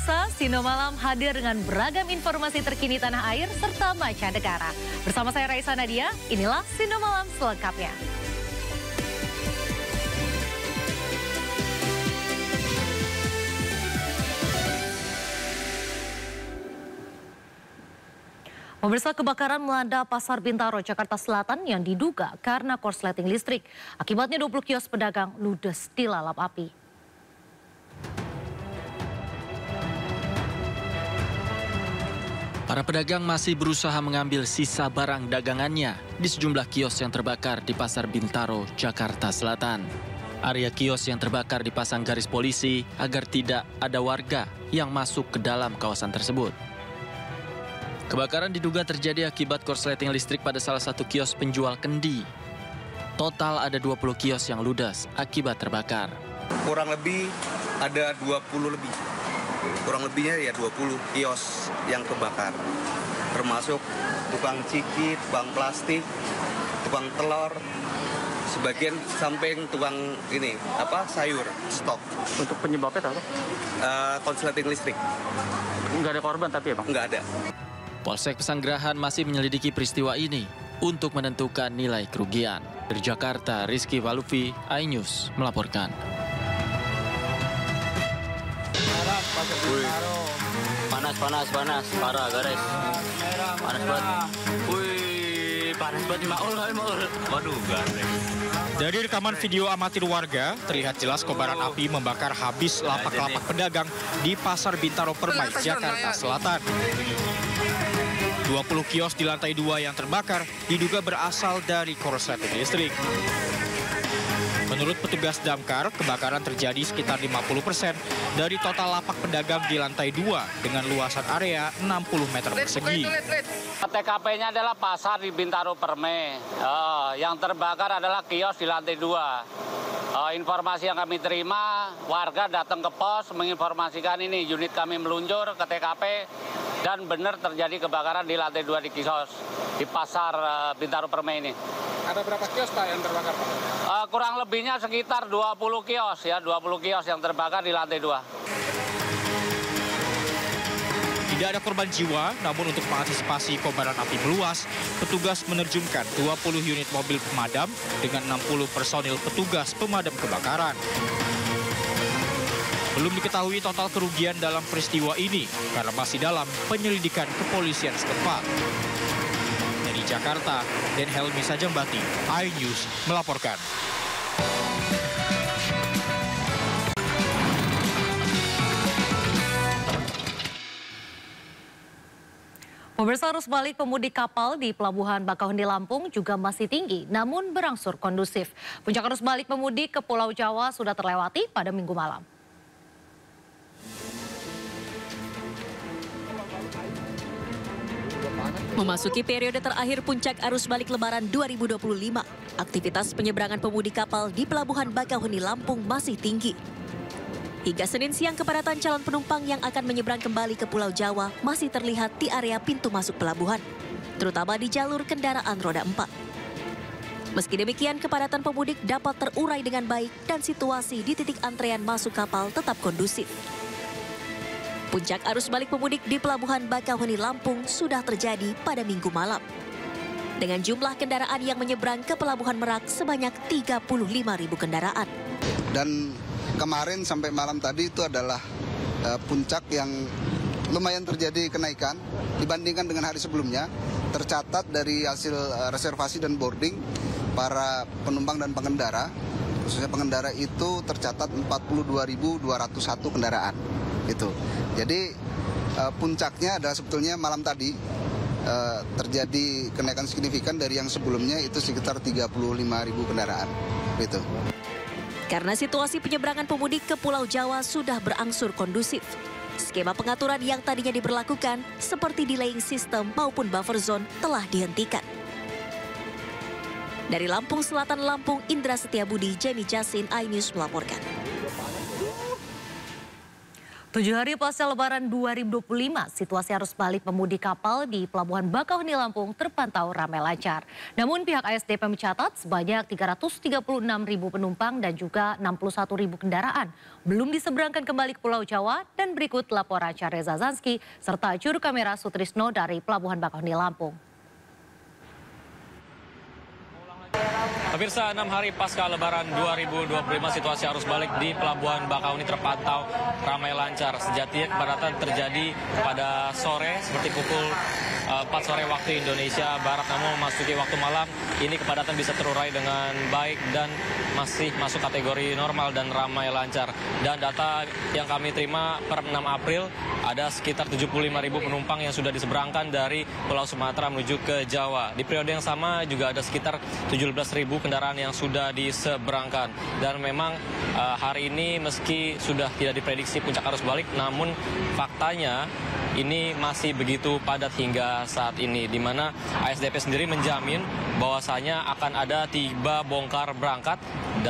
Pemirsa, Sindo Malam hadir dengan beragam informasi terkini tanah air serta mancanegara. Bersama saya Raisa Nadia, inilah Sindo Malam selengkapnya. Pemirsa, kebakaran melanda Pasar Bintaro, Jakarta Selatan yang diduga karena korsleting listrik. Akibatnya 20 kios pedagang ludes dilalap api. Para pedagang masih berusaha mengambil sisa barang dagangannya di sejumlah kios yang terbakar di Pasar Bintaro, Jakarta Selatan. Area kios yang terbakar dipasang garis polisi agar tidak ada warga yang masuk ke dalam kawasan tersebut. Kebakaran diduga terjadi akibat korsleting listrik pada salah satu kios penjual kendi. Total ada 20 kios yang ludes akibat terbakar. Kurang lebih ada 20 lebih. Kurang lebihnya ya 20 kios yang kebakar. Termasuk tukang ciki, tukang plastik, tukang telur, sebagian samping tukang sayur, stok. Untuk penyebabnya apa? Korsleting listrik. Nggak ada korban tapi ya Bang? Nggak ada. Polsek Pesanggerahan masih menyelidiki peristiwa ini untuk menentukan nilai kerugian. Dari Jakarta, Rizky Walufi, iNews melaporkan. Panas, parah garis. Panas banget. Wih, panas banget maul. Waduh, garis. Dari rekaman video amatir warga, terlihat jelas kobaran api membakar habis lapak-lapak pedagang di Pasar Bintaro Permai, Jakarta Selatan. 20 kios di lantai 2 yang terbakar diduga berasal dari korsleting listrik. Menurut petugas damkar, kebakaran terjadi sekitar 50% dari total lapak pedagang di lantai 2 dengan luasan area 60 meter persegi. TKP-nya adalah pasar di Bintaro Permai. Yang terbakar adalah kios di lantai 2. Informasi yang kami terima, warga datang ke pos menginformasikan ini, unit kami meluncur ke TKP dan benar terjadi kebakaran di lantai 2 di kios di pasar Bintaro Permai ini. Ada berapa kios Pak yang terbakar Pak? Kurang lebihnya sekitar 20 kios ya, 20 kios yang terbakar di lantai 2. Tidak ada korban jiwa, namun untuk mengantisipasi kobaran api meluas, petugas menerjunkan 20 unit mobil pemadam dengan 60 personil petugas pemadam kebakaran. Belum diketahui total kerugian dalam peristiwa ini karena masih dalam penyelidikan kepolisian setempat. Dari Jakarta, Den Helmi Sajambati, iNews melaporkan. Pemirsa, arus balik pemudik kapal di Pelabuhan Bakauheni Lampung juga masih tinggi, namun berangsur kondusif. Puncak arus balik pemudik ke Pulau Jawa sudah terlewati pada Minggu malam. Memasuki periode terakhir puncak arus balik Lebaran 2025, aktivitas penyeberangan pemudik kapal di Pelabuhan Bakauheni Lampung masih tinggi. Hingga Senin siang, kepadatan calon penumpang yang akan menyeberang kembali ke Pulau Jawa masih terlihat di area pintu masuk pelabuhan, terutama di jalur kendaraan roda 4. Meski demikian, kepadatan pemudik dapat terurai dengan baik dan situasi di titik antrean masuk kapal tetap kondusif. Puncak arus balik pemudik di Pelabuhan Bakauheni Lampung sudah terjadi pada Minggu malam. Dengan jumlah kendaraan yang menyeberang ke Pelabuhan Merak sebanyak 35.000 kendaraan. Dan kemarin sampai malam tadi itu adalah puncak yang lumayan terjadi kenaikan dibandingkan dengan hari sebelumnya. Tercatat dari hasil reservasi dan boarding para penumpang dan pengendara, khususnya pengendara itu tercatat 42.201 kendaraan. Itu. Jadi puncaknya adalah sebetulnya malam tadi terjadi kenaikan signifikan dari yang sebelumnya itu sekitar 35.000 kendaraan. Gitu. Karena situasi penyeberangan pemudik ke Pulau Jawa sudah berangsur kondusif, skema pengaturan yang tadinya diberlakukan seperti delaying system maupun buffer zone telah dihentikan. Dari Lampung Selatan, Lampung, Indra Setiabudi, Jenny Jasin, iNews melaporkan. 7 hari pasca Lebaran 2025, situasi arus balik pemudik kapal di Pelabuhan Bakauheni Lampung terpantau ramai lancar. Namun pihak ASDP mencatat sebanyak 336.000 penumpang dan juga 61.000 kendaraan belum diseberangkan kembali ke Pulau Jawa. Dan berikut laporan Reza Zanski serta juru kamera Sutrisno dari Pelabuhan Bakauheni Lampung. Pemirsa, 6 hari pasca Lebaran 2025, situasi arus balik di Pelabuhan Bakauheni terpantau ramai lancar. Sejatinya kepadatan terjadi pada sore seperti pukul 4 sore waktu Indonesia Barat, namun memasuki waktu malam ini kepadatan bisa terurai dengan baik dan masih masuk kategori normal dan ramai lancar. Dan data yang kami terima per 6 April ada sekitar 75.000 penumpang yang sudah diseberangkan dari Pulau Sumatera menuju ke Jawa. Di periode yang sama juga ada sekitar 17.000 kendaraan yang sudah diseberangkan. Dan memang hari ini meski sudah tidak diprediksi puncak arus balik, namun faktanya ini masih begitu padat hingga saat ini, di mana ASDP sendiri menjamin bahwasanya akan ada tiba bongkar berangkat,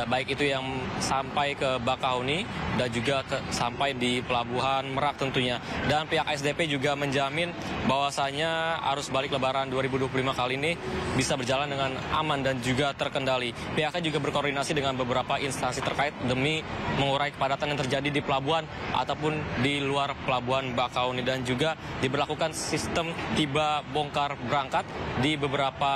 baik itu yang sampai ke Bakauheni dan juga sampai di Pelabuhan Merak tentunya. Dan pihak ASDP juga menjamin bahwasanya arus balik Lebaran 2025 kali ini bisa berjalan dengan aman dan juga terkendali. Pihaknya juga berkoordinasi dengan beberapa instansi terkait demi mengurai kepadatan yang terjadi di pelabuhan ataupun di luar Pelabuhan Bakauheni, dan juga diberlakukan sistem tiba bongkar berangkat di beberapa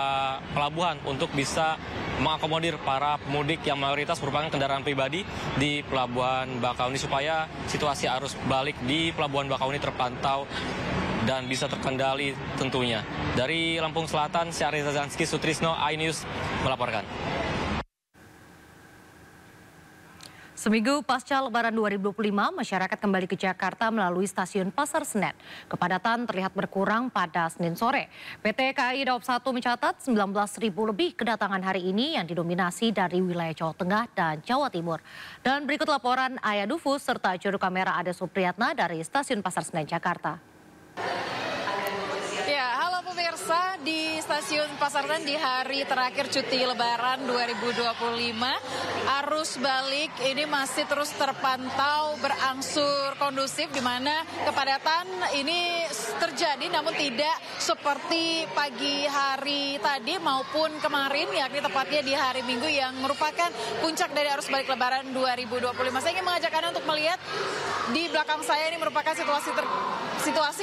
pelabuhan untuk bisa mengakomodir para pemudik yang mayoritas merupakan kendaraan pribadi di Pelabuhan Bakauheni, supaya situasi arus balik di Pelabuhan Bakauheni terpantau dan bisa terkendali tentunya. Dari Lampung Selatan, saya Reza Zanski, Sutrisno, iNews melaporkan. Seminggu pasca Lebaran 2025, masyarakat kembali ke Jakarta melalui stasiun Pasar Senen. Kepadatan terlihat berkurang pada Senin sore. PT KAI Daob 1 mencatat 19.000 lebih kedatangan hari ini yang didominasi dari wilayah Jawa Tengah dan Jawa Timur. Dan berikut laporan Ayah Dufus serta juru kamera Ade Supriyatna dari stasiun Pasar Senen, Jakarta. Pemirsa, di stasiun Pasar Senen di hari terakhir cuti Lebaran 2025, arus balik ini masih terus terpantau berangsur kondusif, di mana kepadatan ini terjadi namun tidak seperti pagi hari tadi maupun kemarin, yakni tepatnya di hari Minggu yang merupakan puncak dari arus balik Lebaran 2025. Saya ingin mengajak Anda untuk melihat di belakang saya, ini merupakan situasi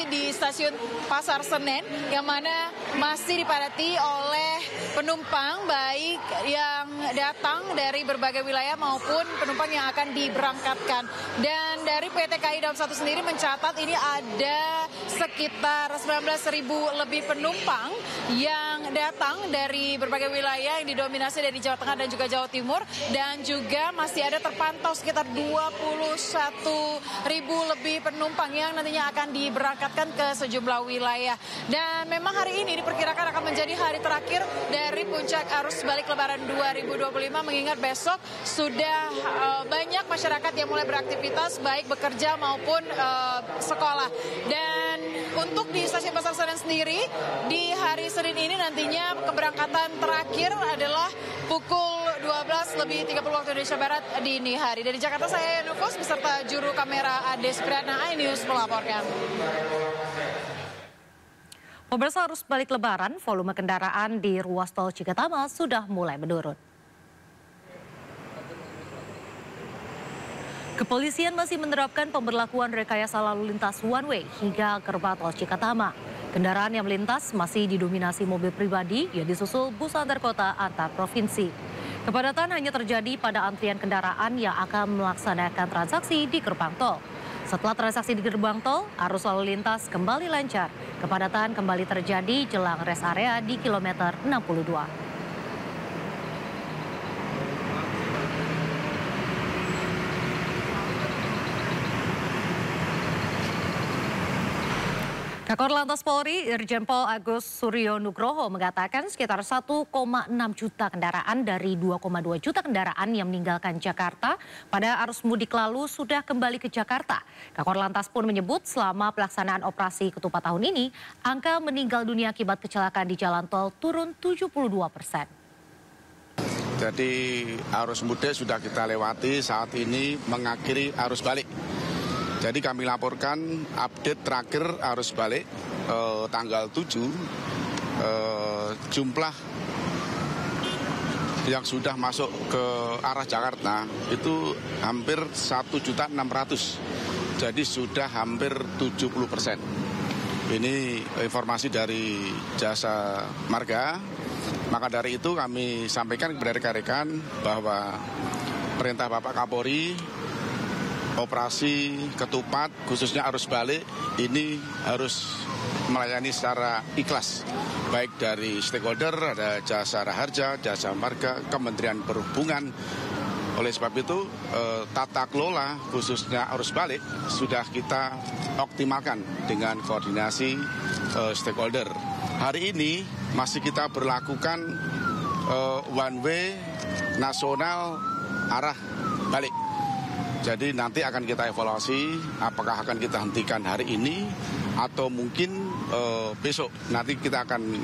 di stasiun Pasar Senen yang mana masih dipadati oleh penumpang baik yang datang dari berbagai wilayah maupun penumpang yang akan diberangkatkan. Dan dari PT KAI Daob 1 sendiri mencatat ini ada sekitar 19.000 lebih penumpang yang datang dari berbagai wilayah yang didominasi dari Jawa Tengah dan juga Jawa Timur, dan juga masih ada terpantau sekitar 21.000 lebih penumpang yang nantinya akan diberangkatkan ke sejumlah wilayah. Dan memang hari ini diperkirakan akan menjadi hari terakhir dari puncak arus balik Lebaran 2025, mengingat besok sudah banyak masyarakat yang mulai beraktivitas baik bekerja maupun sekolah. Dan untuk di stasiun Pasar Senen sendiri di hari Senin ini nantinya keberangkatan terakhir adalah pukul 12:30 waktu Indonesia Barat dini hari. Dari Jakarta, saya Nufus beserta juru kamera Ade Supriyatna, iNews melaporkan. Pemirsa, arus balik Lebaran, volume kendaraan di ruas tol Cikatama sudah mulai menurun. Kepolisian masih menerapkan pemberlakuan rekayasa lalu lintas one way hingga gerbang tol Cikatama. Kendaraan yang melintas masih didominasi mobil pribadi yang disusul bus antar kota antar provinsi. Kepadatan hanya terjadi pada antrian kendaraan yang akan melaksanakan transaksi di gerbang tol. Setelah transaksi di gerbang tol, arus lalu lintas kembali lancar. Kepadatan kembali terjadi jelang rest area di kilometer 62. Kakor Lantas Polri, Irjen Pol Agus Suryo Nugroho mengatakan sekitar 1,6 juta kendaraan dari 2,2 juta kendaraan yang meninggalkan Jakarta pada arus mudik lalu sudah kembali ke Jakarta. Kakor Lantas pun menyebut selama pelaksanaan operasi ketupat tahun ini, angka meninggal dunia akibat kecelakaan di jalan tol turun 72%. Jadi arus mudik sudah kita lewati, saat ini mengakhiri arus balik. Jadi kami laporkan update terakhir arus balik tanggal 7, jumlah yang sudah masuk ke arah Jakarta itu hampir 1.600.000. Jadi sudah hampir 70%. Ini informasi dari Jasa Marga. Maka dari itu kami sampaikan kepada rekan-rekan bahwa perintah Bapak Kapolri, operasi ketupat khususnya arus balik ini harus melayani secara ikhlas. Baik dari stakeholder, ada Jasa Raharja, Jasa Marga, Kementerian Perhubungan. Oleh sebab itu, tata kelola khususnya arus balik sudah kita optimalkan dengan koordinasi stakeholder. Hari ini masih kita berlakukan one way nasional arah balik. Jadi nanti akan kita evaluasi apakah akan kita hentikan hari ini atau mungkin besok. Nanti kita akan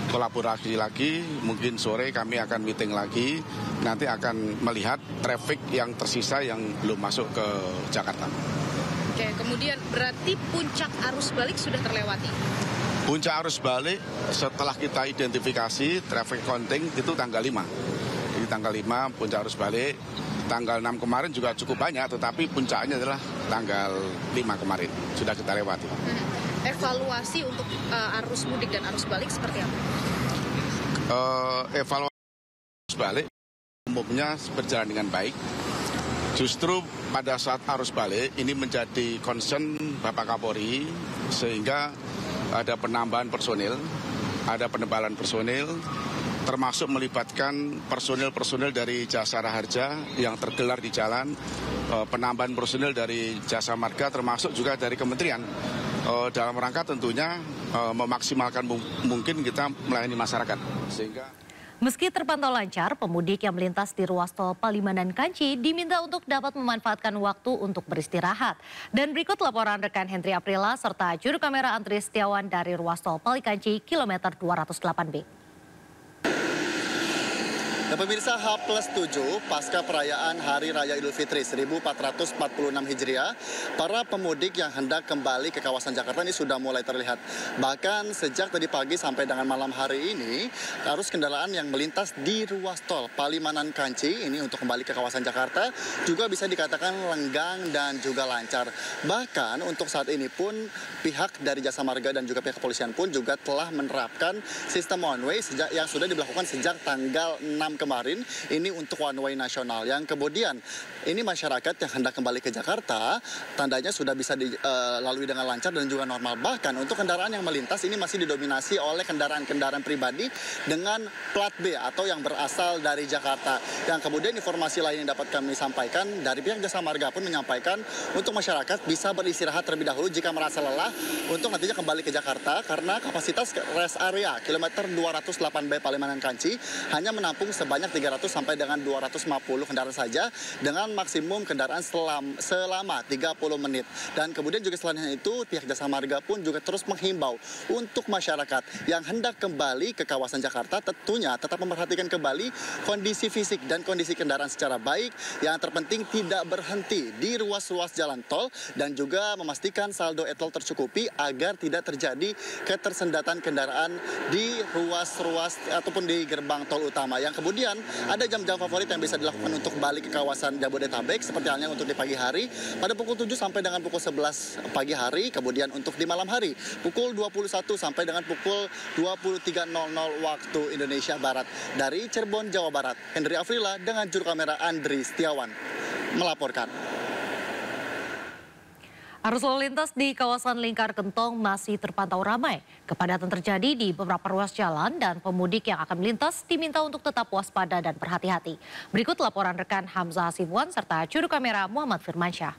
kolaborasi lagi, mungkin sore kami akan meeting lagi, nanti akan melihat traffic yang tersisa yang belum masuk ke Jakarta. Oke, kemudian berarti puncak arus balik sudah terlewati? Puncak arus balik setelah kita identifikasi traffic counting itu tanggal 5. Jadi tanggal 5 puncak arus balik, tanggal 6 kemarin juga cukup banyak, tetapi puncaknya adalah tanggal 5 kemarin, sudah kita lewati. Evaluasi untuk arus mudik dan arus balik seperti apa? Evaluasi arus balik umumnya berjalan dengan baik. Justru pada saat arus balik ini menjadi concern Bapak Kapolri sehingga ada penambahan personil, ada penebalan personil, termasuk melibatkan personil-personil dari Jasa Raharja yang tergelar di jalan, penambahan personil dari Jasa Marga termasuk juga dari kementerian. Dalam rangka tentunya memaksimalkan mungkin kita melayani masyarakat. Sehingga meski terpantau lancar, pemudik yang melintas di ruas tol Palimanan Kanci diminta untuk dapat memanfaatkan waktu untuk beristirahat. Dan berikut laporan rekan Hendri Aprila serta juru kamera Andri Setiawan dari ruas tol Palikanci kilometer 208B. Dan pemirsa, H+7 pasca perayaan Hari Raya Idul Fitri 1446 Hijriah, para pemudik yang hendak kembali ke kawasan Jakarta ini sudah mulai terlihat. Bahkan sejak tadi pagi sampai dengan malam hari ini, arus kendaraan yang melintas di ruas tol Palimanan Kanci ini untuk kembali ke kawasan Jakarta juga bisa dikatakan lenggang dan juga lancar. Bahkan untuk saat ini pun pihak dari Jasa Marga dan juga pihak kepolisian pun juga telah menerapkan sistem one way yang sudah diberlakukan sejak tanggal 6 kemarin ini untuk one way nasional, yang kemudian ini masyarakat yang hendak kembali ke Jakarta tandanya sudah bisa dilalui dengan lancar dan juga normal. Bahkan untuk kendaraan yang melintas ini masih didominasi oleh kendaraan-kendaraan pribadi dengan plat B atau yang berasal dari Jakarta. Yang kemudian informasi lain yang dapat kami sampaikan dari pihak Jasa Marga pun menyampaikan untuk masyarakat bisa beristirahat terlebih dahulu jika merasa lelah untuk nantinya kembali ke Jakarta, karena kapasitas rest area kilometer 208B Palimanan Kanci hanya menampung sebanyak 300 sampai dengan 250 kendaraan saja dengan maksimum kendaraan selama 30 menit. Dan kemudian juga selain itu pihak Jasa Marga pun juga terus menghimbau untuk masyarakat yang hendak kembali ke kawasan Jakarta tentunya tetap memperhatikan kembali kondisi fisik dan kondisi kendaraan secara baik. Yang terpenting tidak berhenti di ruas-ruas jalan tol dan juga memastikan saldo e-tol tercukupi agar tidak terjadi ketersendatan kendaraan di ruas-ruas ataupun di gerbang tol utama. Yang kemudian ada jam-jam favorit yang bisa dilakukan untuk balik ke kawasan Jabodetabek, seperti halnya untuk di pagi hari pada pukul 7 sampai dengan pukul 11 pagi hari, kemudian untuk di malam hari pukul 21 sampai dengan pukul 23.00 waktu Indonesia Barat. Dari Cirebon, Jawa Barat, Hendri Afrila dengan juru kamera Andri Setiawan melaporkan. Arus lalu lintas di kawasan Lingkar Gentong masih terpantau ramai. Kepadatan terjadi di beberapa ruas jalan dan pemudik yang akan melintas diminta untuk tetap waspada dan berhati-hati. Berikut laporan rekan Hamzah Hasibuan serta juru kamera Muhammad Firmansyah.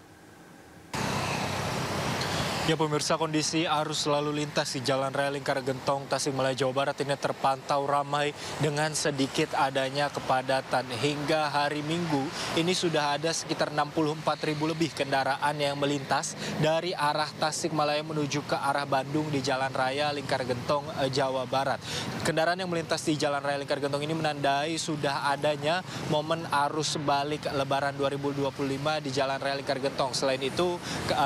Ya pemirsa, kondisi arus lalu lintas di Jalan Raya Lingkar Gentong, Tasikmalaya, Jawa Barat ini terpantau ramai dengan sedikit adanya kepadatan. Hingga hari Minggu ini sudah ada sekitar 64.000 lebih kendaraan yang melintas dari arah Tasikmalaya menuju ke arah Bandung di Jalan Raya Lingkar Gentong, Jawa Barat. Kendaraan yang melintas di Jalan Raya Lingkar Gentong ini menandai sudah adanya momen arus balik Lebaran 2025 di Jalan Raya Lingkar Gentong. Selain itu,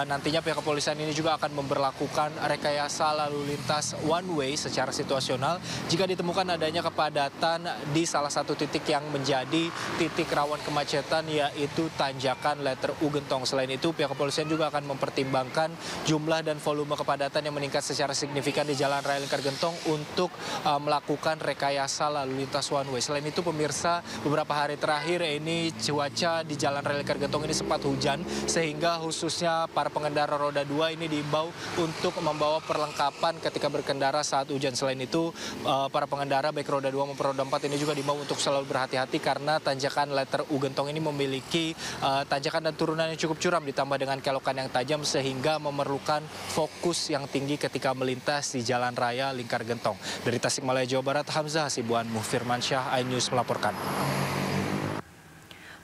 nantinya pihak kepolisian ini juga akan memberlakukan rekayasa lalu lintas one way secara situasional jika ditemukan adanya kepadatan di salah satu titik yang menjadi titik rawan kemacetan, yaitu tanjakan letter U Gentong. Selain itu, pihak kepolisian juga akan mempertimbangkan jumlah dan volume kepadatan yang meningkat secara signifikan di Jalan Raya Lingkar Gentong untuk melakukan rekayasa lalu lintas one way. Selain itu pemirsa, beberapa hari terakhir ini cuaca di Jalan Raya Lingkar Gentong ini sempat hujan, sehingga khususnya para pengendara roda 2 ini diimbau untuk membawa perlengkapan ketika berkendara saat hujan. Selain itu, para pengendara baik roda 2 maupun roda 4 ini juga diimbau untuk selalu berhati-hati karena tanjakan letter U Gentong ini memiliki tanjakan dan turunan yang cukup curam ditambah dengan kelokan yang tajam, sehingga memerlukan fokus yang tinggi ketika melintas di Jalan Raya Lingkar Gentong. Dari Tasikmalaya, Jawa Barat, Hamzah Hasibuan, Muhfirmansyah, iNews melaporkan.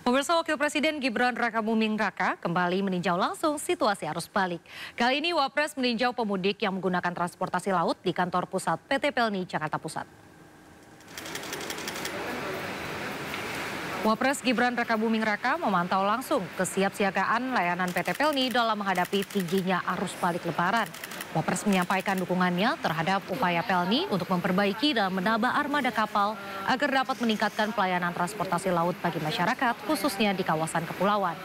Pemirsa, Wakil Presiden Gibran Rakabuming Raka kembali meninjau langsung situasi arus balik. Kali ini Wapres meninjau pemudik yang menggunakan transportasi laut di kantor pusat PT Pelni Jakarta Pusat. Wapres Gibran Rakabuming Raka memantau langsung kesiapsiagaan layanan PT Pelni dalam menghadapi tingginya arus balik Lebaran. Wapres menyampaikan dukungannya terhadap upaya Pelni untuk memperbaiki dan menambah armada kapal agar dapat meningkatkan pelayanan transportasi laut bagi masyarakat, khususnya di kawasan kepulauan.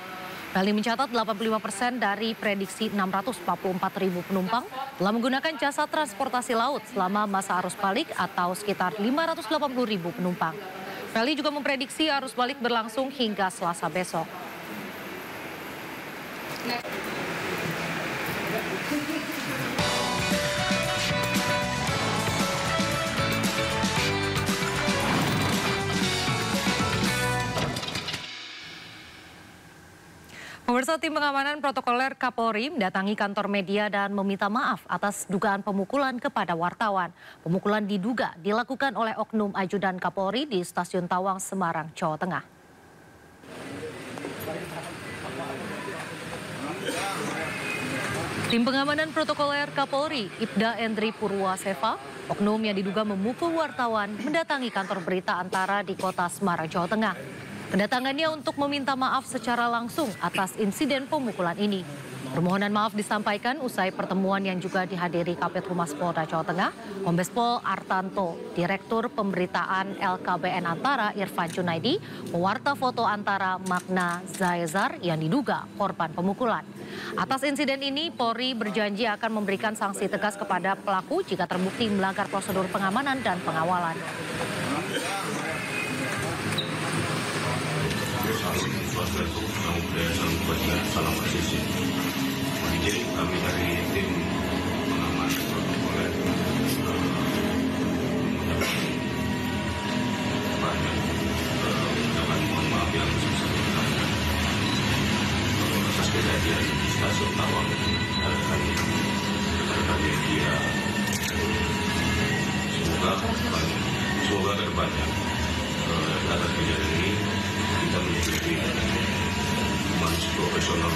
Pelni mencatat 85% dari prediksi 644.000 penumpang telah menggunakan jasa transportasi laut selama masa arus balik atau sekitar 580.000 penumpang. Pelni juga memprediksi arus balik berlangsung hingga Selasa besok. Pemirsa, tim pengamanan protokoler Kapolri mendatangi kantor media dan meminta maaf atas dugaan pemukulan kepada wartawan. Pemukulan diduga dilakukan oleh oknum ajudan Kapolri di Stasiun Tawang, Semarang, Jawa Tengah. Tim pengamanan protokoler Kapolri, Ibda Endri Purwaseva, oknum yang diduga memukul wartawan, mendatangi kantor berita Antara di kota Semarang, Jawa Tengah. Kedatangannya untuk meminta maaf secara langsung atas insiden pemukulan ini. Permohonan maaf disampaikan usai pertemuan yang juga dihadiri Kabid Humas Polda Jawa Tengah, Kombes Pol Artanto, Direktur Pemberitaan LKBN Antara Irfan Junaidi, pewarta foto Antara Magna Zaezar yang diduga korban pemukulan. Atas insiden ini, Polri berjanji akan memberikan sanksi tegas kepada pelaku jika terbukti melanggar prosedur pengamanan dan pengawalan. Jadi kami dari tim pengaman protokoler mengucapkan mohon maaf yang sebesar-besarnya atas kejadian di Stasiun Tawang dan rekan-rekan media. Semoga ke depannya atas kejadian ini kita memiliki manusia profesional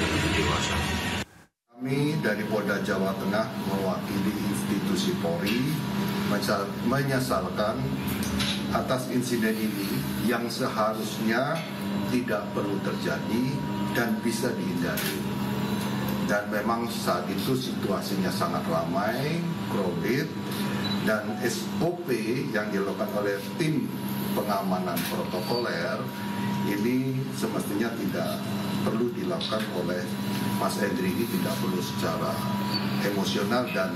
dan lebih dewasa. Kami dari Polda Jawa Tengah mewakili institusi Polri menyesalkan atas insiden ini yang seharusnya tidak perlu terjadi dan bisa dihindari. Dan memang saat itu situasinya sangat ramai, crowded, dan SOP yang dilakukan oleh tim pengamanan protokoler ini semestinya tidak perlu dilakukan oleh Mas Endri, ini tidak perlu secara emosional dan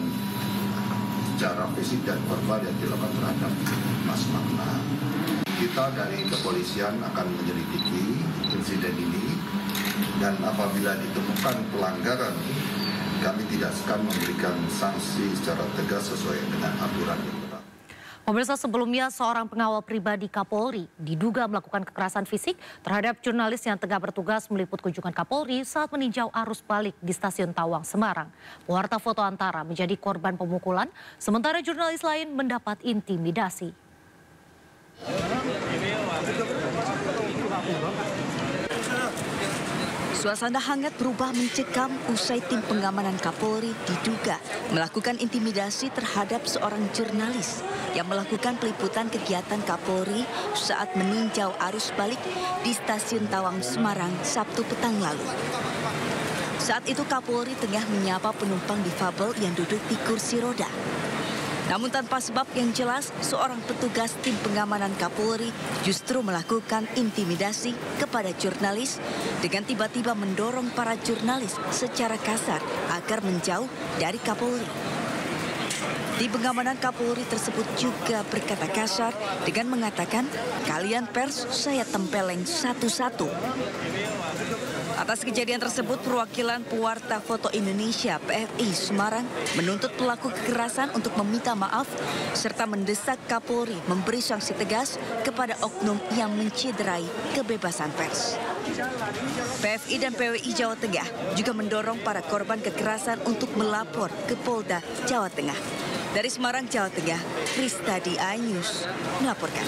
secara fisik dan verbal yang dilakukan terhadap Mas Magna. Kita dari kepolisian akan menyelidiki insiden ini dan apabila ditemukan pelanggaran, kami tidak akan memberikan sanksi secara tegas sesuai dengan aturan yang berlaku. Pemirsa, sebelumnya seorang pengawal pribadi Kapolri diduga melakukan kekerasan fisik terhadap jurnalis yang tengah bertugas meliput kunjungan Kapolri saat meninjau arus balik di Stasiun Tawang, Semarang. Pewarta foto antara menjadi korban pemukulan, sementara jurnalis lain mendapat intimidasi. Suasana hangat berubah mencekam usai tim pengamanan Kapolri diduga melakukan intimidasi terhadap seorang jurnalis yang melakukan peliputan kegiatan Kapolri saat meninjau arus balik di Stasiun Tawang, Semarang, Sabtu petang lalu. Saat itu Kapolri tengah menyapa penumpang difabel yang duduk di kursi roda. Namun tanpa sebab yang jelas, seorang petugas tim pengamanan Kapolri justru melakukan intimidasi kepada jurnalis dengan tiba-tiba mendorong para jurnalis secara kasar agar menjauh dari Kapolri. Tim pengamanan Kapolri tersebut juga berkata kasar dengan mengatakan, "Kalian pers saya tempeleng satu-satu." Atas kejadian tersebut, perwakilan Pewarta Foto Indonesia PFI Semarang menuntut pelaku kekerasan untuk meminta maaf serta mendesak Kapolri memberi sanksi tegas kepada oknum yang mencederai kebebasan pers. PFI dan PWI Jawa Tengah juga mendorong para korban kekerasan untuk melapor ke Polda Jawa Tengah. Dari Semarang, Jawa Tengah, Kristadi iNews melaporkan.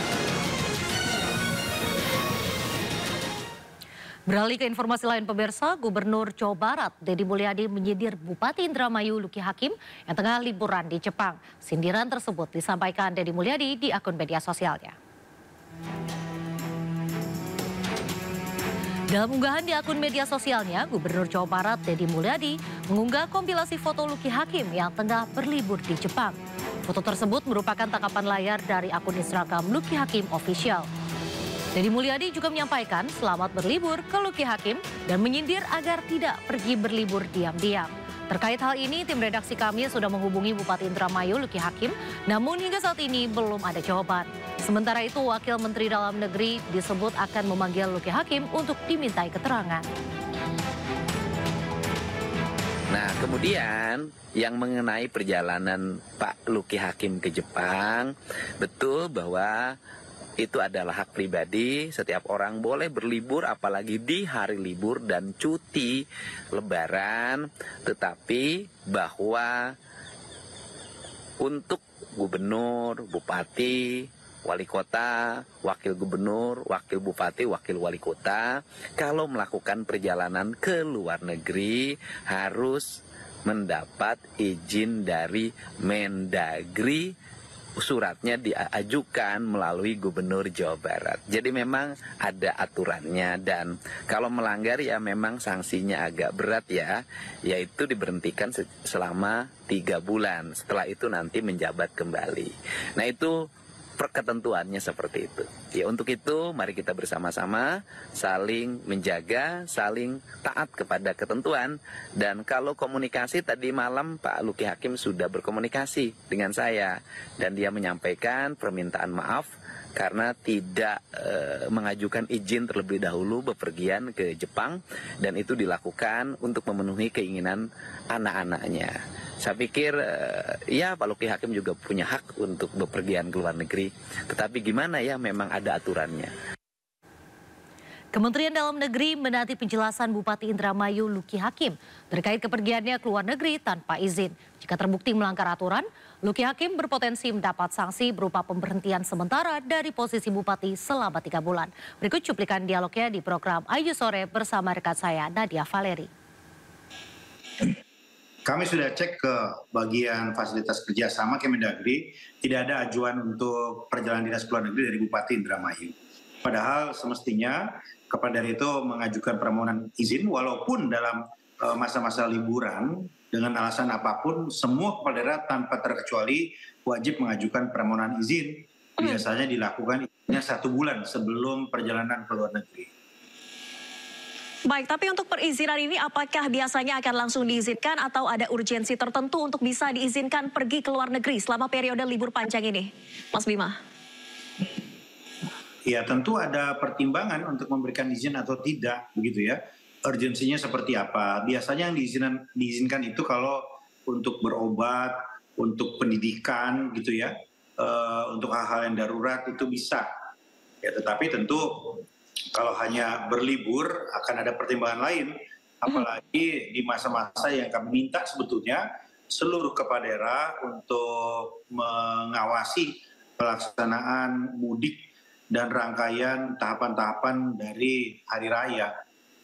Beralih ke informasi lain, pemirsa, Gubernur Jawa Barat Deddy Mulyadi menyindir Bupati Indramayu Luki Hakim yang tengah liburan di Jepang. Sindiran tersebut disampaikan Deddy Mulyadi di akun media sosialnya. Dalam unggahan di akun media sosialnya, Gubernur Jawa Barat Deddy Mulyadi mengunggah kompilasi foto Luki Hakim yang tengah berlibur di Jepang. Foto tersebut merupakan tangkapan layar dari akun Instagram Luki Hakim Official. Deddy Mulyadi juga menyampaikan selamat berlibur ke Luki Hakim dan menyindir agar tidak pergi berlibur diam-diam. Terkait hal ini, tim redaksi kami sudah menghubungi Bupati Indramayu Luki Hakim, namun hingga saat ini belum ada jawaban. Sementara itu, Wakil Menteri Dalam Negeri disebut akan memanggil Luki Hakim untuk dimintai keterangan. Nah, kemudian yang mengenai perjalanan Pak Luki Hakim ke Jepang, betul bahwa itu adalah hak pribadi, setiap orang boleh berlibur apalagi di hari libur dan cuti lebaran, tetapi bahwa untuk gubernur, bupati, wali kota, wakil gubernur, wakil bupati, wakil wali kota, kalau melakukan perjalanan ke luar negeri harus mendapat izin dari Mendagri. Suratnya diajukan melalui Gubernur Jawa Barat. Jadi memang ada aturannya, dan kalau melanggar ya memang sanksinya agak berat ya, yaitu diberhentikan selama 3 bulan. Setelah itu nanti menjabat kembali. Nah, itu ketentuannya seperti itu. Ya, untuk itu mari kita bersama-sama saling menjaga, saling taat kepada ketentuan. Dan kalau komunikasi, tadi malam Pak Luki Hakim sudah berkomunikasi dengan saya dan dia menyampaikan permintaan maaf karena tidak mengajukan izin terlebih dahulu bepergian ke Jepang, dan itu dilakukan untuk memenuhi keinginan anak-anaknya. Saya pikir ya Pak Luki Hakim juga punya hak untuk bepergian ke luar negeri, tetapi gimana ya, memang ada aturannya. Kementerian Dalam Negeri menanti penjelasan Bupati Indramayu Luki Hakim terkait kepergiannya ke luar negeri tanpa izin. Jika terbukti melanggar aturan, Luki Hakim berpotensi mendapat sanksi berupa pemberhentian sementara dari posisi Bupati selama 3 bulan. Berikut cuplikan dialognya di program Ayu Sore bersama rekan saya Nadia Valeri. Kami sudah cek ke bagian fasilitas kerjasama Kemendagri, tidak ada ajuan untuk perjalanan dinas ke luar negeri dari Bupati Indramayu. Padahal semestinya Kepala Daerah itu mengajukan permohonan izin walaupun dalam masa-masa liburan dengan alasan apapun, semua Kepala Daerah tanpa terkecuali wajib mengajukan permohonan izin. Biasanya dilakukan 1 bulan sebelum perjalanan ke luar negeri. Baik, tapi untuk perizinan ini apakah biasanya akan langsung diizinkan atau ada urgensi tertentu untuk bisa diizinkan pergi ke luar negeri selama periode libur panjang ini, Mas Bima? Ya, tentu ada pertimbangan untuk memberikan izin atau tidak, begitu ya. Urgensinya seperti apa? Biasanya yang diizinkan itu kalau untuk berobat, untuk pendidikan gitu ya. untuk hal-hal yang darurat itu bisa. Ya, tetapi tentu kalau hanya berlibur akan ada pertimbangan lain, apalagi di masa-masa yang kami minta sebetulnya seluruh kepala daerah untuk mengawasi pelaksanaan mudik dan rangkaian tahapan-tahapan dari hari raya.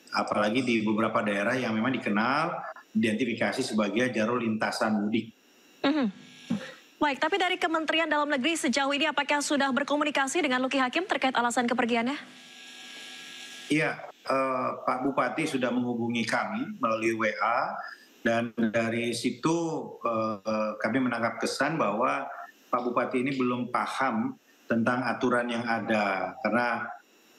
Apalagi di beberapa daerah yang memang dikenal, identifikasi sebagai jalur lintasan mudik. Baik, tapi dari Kementerian Dalam Negeri sejauh ini apakah sudah berkomunikasi dengan Luki Hakim terkait alasan kepergiannya? Iya, Pak Bupati sudah menghubungi kami melalui WA dan dari situ kami menangkap kesan bahwa Pak Bupati ini belum paham tentang aturan yang ada karena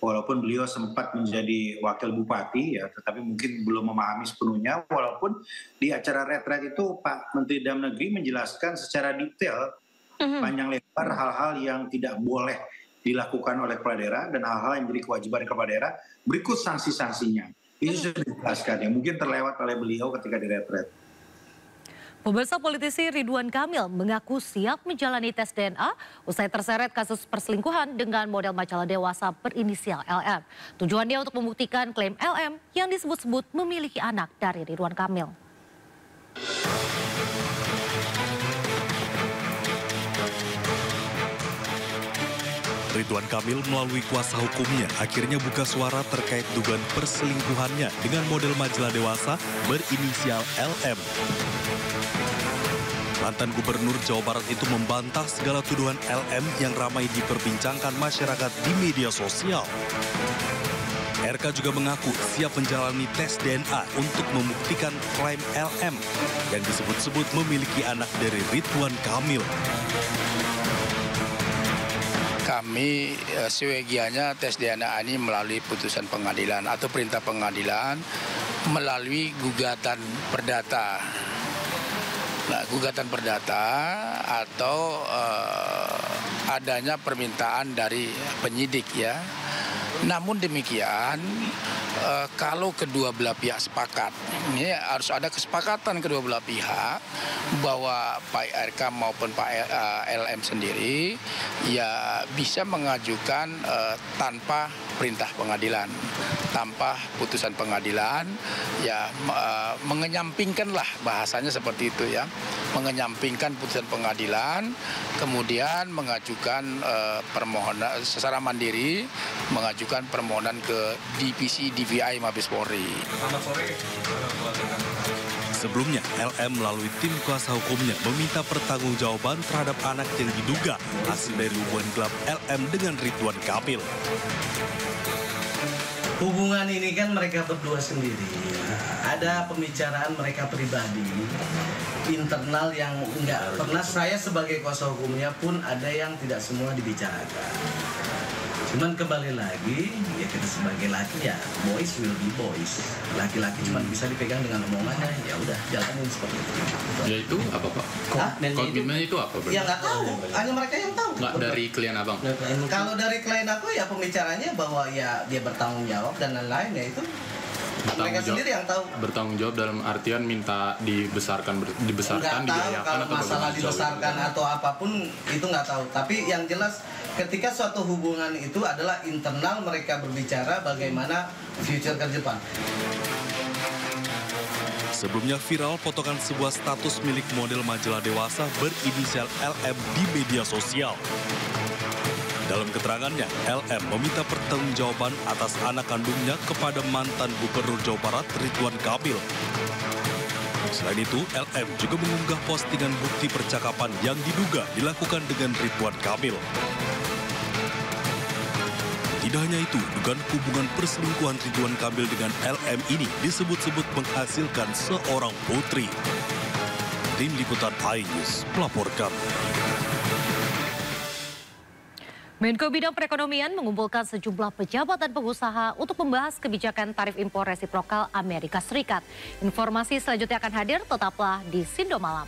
walaupun beliau sempat menjadi wakil bupati ya, tetapi mungkin belum memahami sepenuhnya. Walaupun di acara retret itu Pak Menteri Dalam Negeri menjelaskan secara detail panjang lebar hal-hal yang tidak boleh dilakukan oleh kepala daerah dan hal-hal yang menjadi kewajiban kepala daerah berikut sanksi-sanksinya. Itu sudah dijelaskan yang mungkin terlewat oleh beliau ketika di retret. Pemirsa, politisi Ridwan Kamil mengaku siap menjalani tes DNA usai terseret kasus perselingkuhan dengan model majalah dewasa berinisial LM. Tujuannya untuk membuktikan klaim LM yang disebut-sebut memiliki anak dari Ridwan Kamil. Ridwan Kamil melalui kuasa hukumnya akhirnya buka suara terkait dugaan perselingkuhannya dengan model majalah dewasa berinisial LM. Mantan Gubernur Jawa Barat itu membantah segala tuduhan LM yang ramai diperbincangkan masyarakat di media sosial. RK juga mengaku siap menjalani tes DNA untuk membuktikan klaim LM yang disebut-sebut memiliki anak dari Ridwan Kamil. Kami seyogianya tes DNA ini melalui putusan pengadilan atau perintah pengadilan melalui gugatan perdata. Nah, gugatan perdata atau adanya permintaan dari penyidik ya. Namun demikian, kalau kedua belah pihak sepakat, ini harus ada kesepakatan kedua belah pihak bahwa Pak RK maupun Pak LM sendiri ya bisa mengajukan tanpa perintah pengadilan, tanpa putusan pengadilan, ya mengenyampingkanlah bahasanya seperti itu ya, mengenyampingkan putusan pengadilan, kemudian mengajukan permohonan secara mandiri, mengajukan permohonan ke divisi DVI Mabes Polri. Sebelumnya, LM melalui tim kuasa hukumnya meminta pertanggungjawaban terhadap anak yang diduga hasil dari hubungan gelap LM dengan Ridwan Kamil. Hubungan ini kan mereka berdua sendiri. Ada pembicaraan mereka pribadi, internal yang enggak pernah saya sebagai kuasa hukumnya pun ada yang tidak semua dibicarakan. Cuman kembali lagi, ya kita sebagai laki ya, boys will be boys. Laki-laki cuma bisa dipegang dengan omongannya, ya udah jalanin seperti itu. Ya itu apa Pak? Komitmen itu apa? Ya nggak tahu, hanya mereka yang tahu. Nggak dari klien abang? Kalau dari klien aku ya pembicaranya bahwa ya dia bertanggung jawab dan lain-lain ya itu. Mereka sendiri yang tahu. Bertanggung jawab dalam artian minta dibesarkan, diberdayakan kalau atau masalah dibesarkan atau apapun itu nggak tahu. Tapi yang jelas ketika suatu hubungan itu adalah internal mereka berbicara bagaimana future ke depan. Sebelumnya viral potongan sebuah status milik model majalah dewasa berinisial LM di media sosial. Dalam keterangannya, LM meminta pertanggungjawaban atas anak kandungnya kepada mantan Gubernur Jawa Barat Ridwan Kamil. Selain itu, LM juga mengunggah postingan bukti percakapan yang diduga dilakukan dengan Ridwan Kamil. Tidak hanya itu, dugaan hubungan perselingkuhan Ridwan Kamil dengan LM ini disebut-sebut menghasilkan seorang putri. Tim Liputan iNews melaporkan. Menko Bidang Perekonomian mengumpulkan sejumlah pejabat dan pengusaha untuk membahas kebijakan tarif impor resiprokal Amerika Serikat. Informasi selanjutnya akan hadir, tetaplah di Sindo Malam.